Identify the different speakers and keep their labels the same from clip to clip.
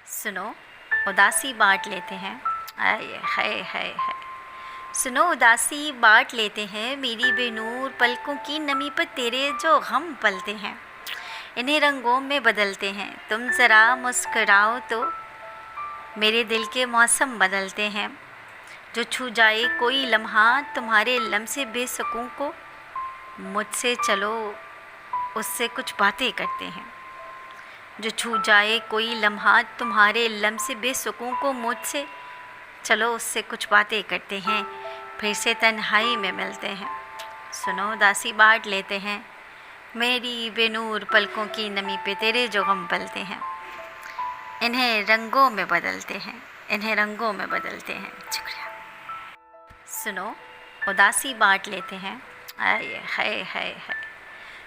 Speaker 1: सुनो उदासी बांट लेते हैं। आय हाय हाय हाय। सुनो उदासी बांट लेते हैं, मेरी बेनूर पलकों की नमी पर तेरे जो गम पलते हैं, इन्हें रंगों में बदलते हैं। तुम ज़रा मुस्कुराओ तो मेरे दिल के मौसम बदलते हैं। जो छू जाए कोई लम्हा तुम्हारे लम्से बेसुकून को, मुझसे चलो उससे कुछ बातें करते हैं। जो छू जाए कोई लम्हा तुम्हारे लम्से बेसुकून को, मुझसे चलो उससे कुछ बातें करते हैं, फिर से तन्हाई में मिलते हैं। सुनो उदासी बांट लेते हैं, मेरी बेनूर पलकों की नमी पे तेरे जो गम पलते हैं, इन्हें रंगों में बदलते हैं, इन्हें रंगों में बदलते हैं। शुक्रिया। सुनो उदासी बांट लेते हैं। आय हाय हाय हाय।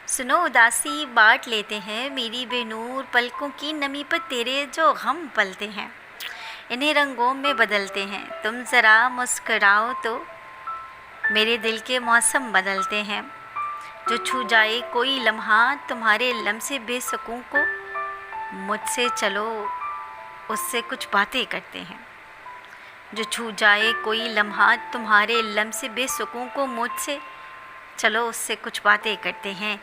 Speaker 1: सुनो उदासी बांट लेते हैं, मेरी बेनूर पलकों की नमी पर तेरे जो गम पलते हैं, इन्हें रंगों में बदलते हैं। तुम ज़रा मुस्कुराओ तो मेरे दिल के मौसम बदलते हैं। जो छू जाए कोई लम्हा तुम्हारे लम्से बेसुकून को, मुझसे चलो उससे कुछ बातें करते हैं। जो छू जाए कोई लम्हा तुम्हारे लम्से बेसुकून को, मुझसे चलो उससे कुछ बातें करते हैं,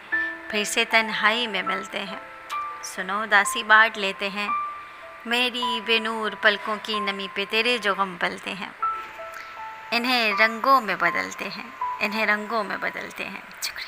Speaker 1: फिर से तन्हाई में मिलते हैं। सुनो उदासी बांट लेते हैं, मेरी बेनूर पलकों की नमी पे तेरे जो गम पलते हैं, इन्हें रंगों में बदलते हैं, इन्हें रंगों में बदलते हैं। शुक्रिया।